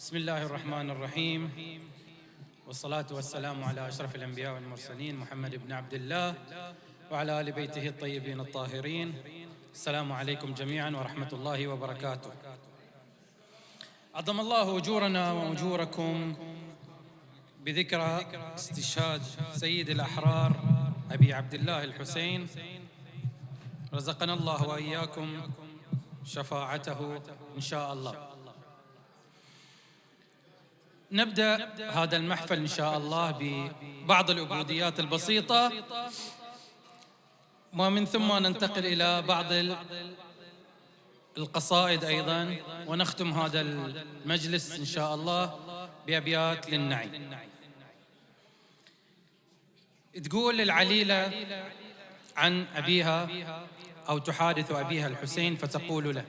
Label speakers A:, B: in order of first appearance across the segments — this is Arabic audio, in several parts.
A: بسم الله الرحمن الرحيم، والصلاة والسلام على أشرف الأنبياء والمرسلين محمد بن عبد الله وعلى آل بيته الطيبين الطاهرين. السلام عليكم جميعا ورحمة الله وبركاته. عظم الله أجورنا وأجوركم بذكرى استشهاد سيد الأحرار أبي عبد الله الحسين، رزقنا الله وإياكم شفاعته إن شاء الله. نبدأ هذا المحفل إن شاء الله ببعض العبوديات البسيطة، ومن ثم ننتقل إلى بعض القصائد أيضا، ونختم هذا المجلس إن شاء الله بأبيات للنعي. تقول العليلة عن أبيها أو تحادث أبيها الحسين فتقول له،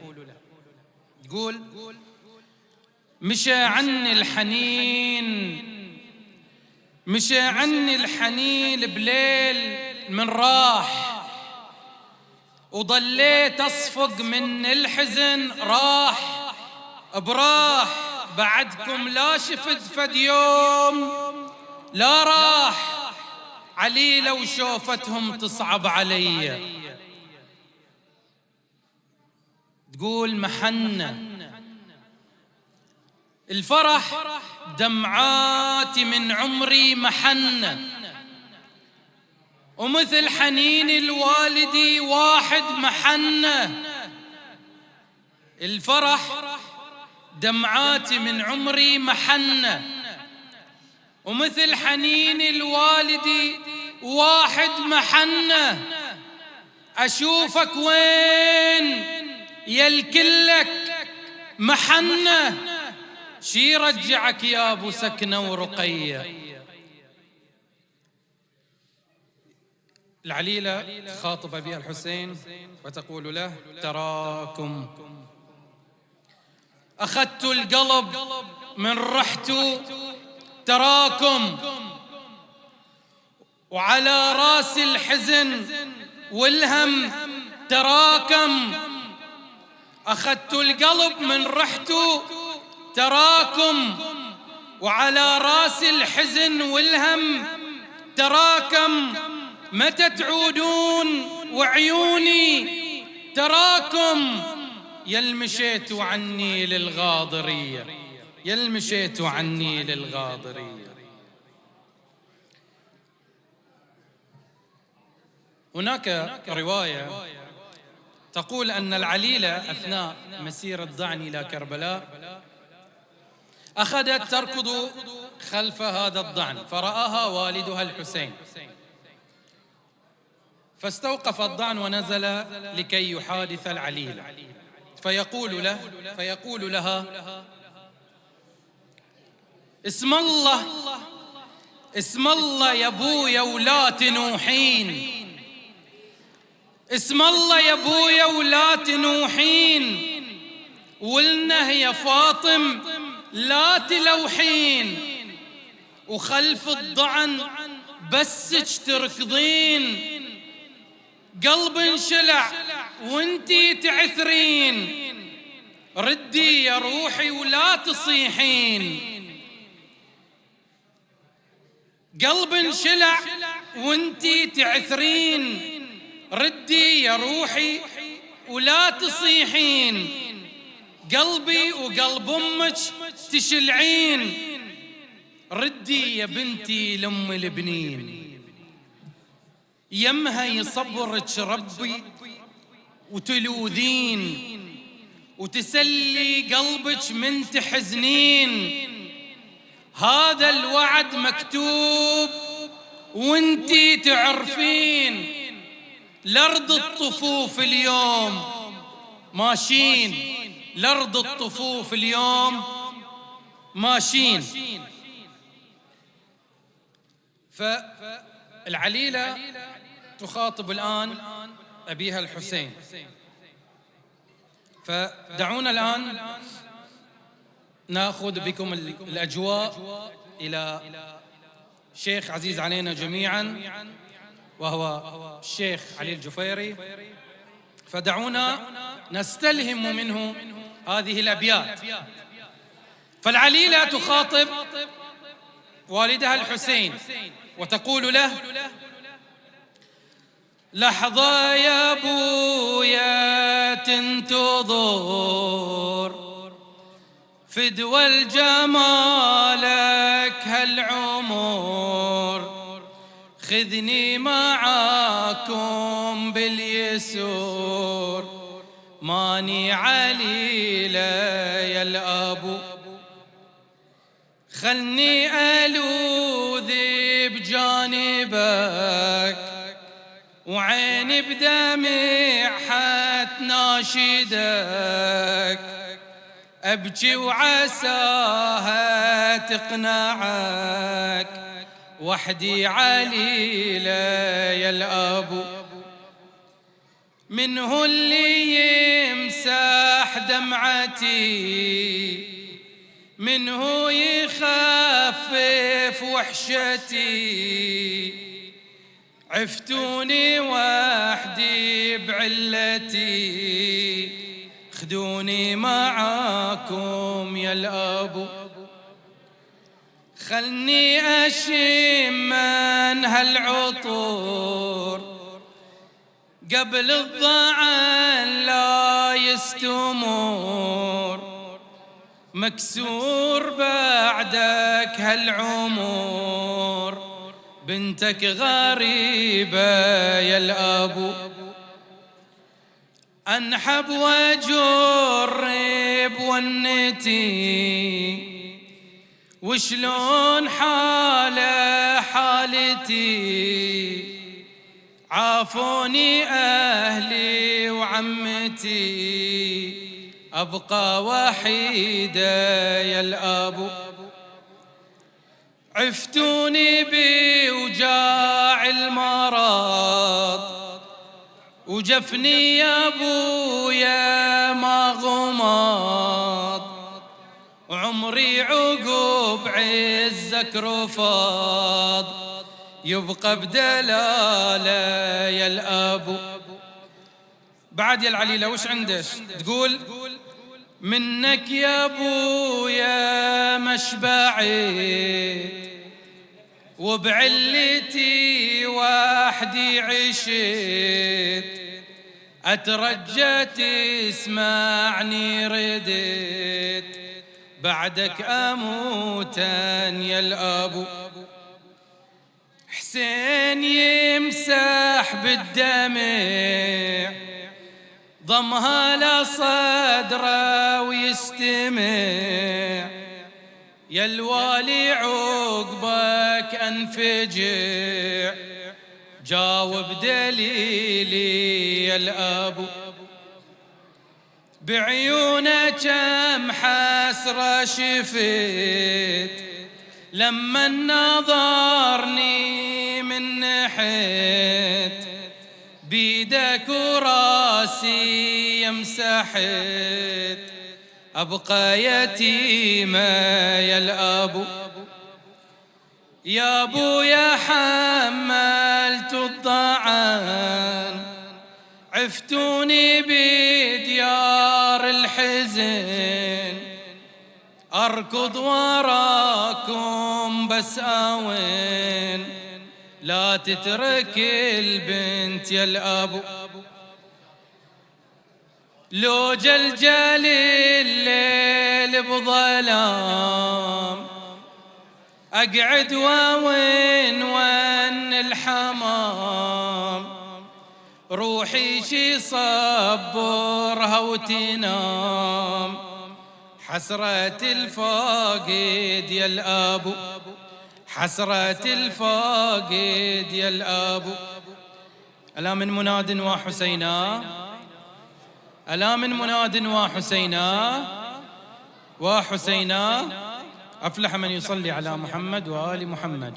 A: تقول: مشى عني الحنين بليل من راح، وضليت أصفق من الحزن راح براح، بعدكم لا شفت فد يوم لا راح، عليلة وشوفتهم تصعب علي. تقول: محنة الفرح دمعاتي من عمري محنة، ومثل حنين الوالدي واحد محنة. الفرح دمعاتي من عمري محنة، ومثل حنين الوالدي واحد محنة. أشوفك وين يا الكلك محنة، شي رجعك يا أبو سكنة ورقية. العليلة تخاطب أبيها الحسين وتقول له: تراكم أخذت القلب من رحته تراكم، وعلى راس الحزن والهم تراكم. أخذت القلب من رحته تراكم، وعلى راس الحزن والهم تراكم. متى تعودون وعيوني تراكم، يلمشيت عني للغاضرية، يلمشيت عني للغاضرية. هناك رواية تقول أن العليلة أثناء مسير الضعن إلى كربلاء أخذت تركض خلف هذا الضعن، فرآها والدها الحسين، فاستوقف الضعن ونزل لكي يحادث العليلة، فيقول لها: اسم الله يا ابويا ولا تنوحين، اسم الله يا ابويا ولا تنوحين، ولنا يا فاطم لا تلوحين، وخلف الضعن بسج تركضين، قلب انشلع وانتي تعثرين، ردي يا روحي ولا تصيحين، قلب انشلع وانتي تعثرين، ردي يا روحي ولا تصيحين، قلبي وقلب امك تشلعين، ردي يا بنتي لام البنين، يمها يصبرك ربي وتلوذين، وتسلي قلبك من تحزنين، هذا الوعد مكتوب وانتي تعرفين، لأرض الطفوف اليوم ماشين، لأرض الطفوف اليوم ماشين. فالعليلة تخاطب الآن أبيها الحسين، فدعونا الآن نأخذ بكم الأجواء إلى شيخ عزيز علينا جميعا، وهو الشيخ علي الجفيري، فدعونا نستلهم منه هذه الأبيات. فالعليلة تخاطب والدها الحسين وتقول له: لحظة يا ابويا تنتظر فدوى الجمالك هالعمر، خذني معاكم باليسور، ماني عليلة يا الأبو، خلني ألوذ بجانبك وعيني بدمع حتناشدك، أبكي وعساها تقنعك، وحدي عليلة يا الأبو، من هو اللي يمسح دمعتي، من هو يخفف وحشتي، عفتوني وحدي بعلتي، خذوني معاكم يا الأبو، خلني أشم من هالعطور قبل الضعن لا يستمر، مكسور بعدك هالعمر، بنتك غريبة يا الأبو، أنحب وأجرب ونتي، وشلون حالة حالتي، عافوني أهلي وعمتي، أبقى وحيدة يا الأبو، عفتوني بوجاع المرض، وجفني يا ابويا ما غمض، وعمري عقب عزك رفض، يبقى بدلاله يا الأبو. بعد يا العليلة وش عندك؟ تقول: منك يا ابويا مشبعت، وبعلتي وحدي عشت، أترجى تسمعني ردت، بعدك أموتا يا الأبو، حسين يمسح بالدمع ضمها لصدره ويستمع، يا الوالي عقبك أنفجع، جاوب دليلي يا الأبو، بعيونه كم حسرة شفت، لما نظرني من نحت، بيدك وراسي يمسحت، أبقى يتيمة يا الأبو، يا أبويا حملت الضعن، عفتوني بديار الحزن، أركض وراكم بس آوين، لا تترك البنت يا الأبو، لو جلجل الليل بظلام، أقعد وين الحمام، روحي شي صبرها وتنام، حسرة الفاقد يا الأبو، حسرة الفاقد يا الأبو. ألا من مناد وحسينا، ألا من مناد وحسينا، وحسينا أفلح من يصلي على محمد وآل محمد.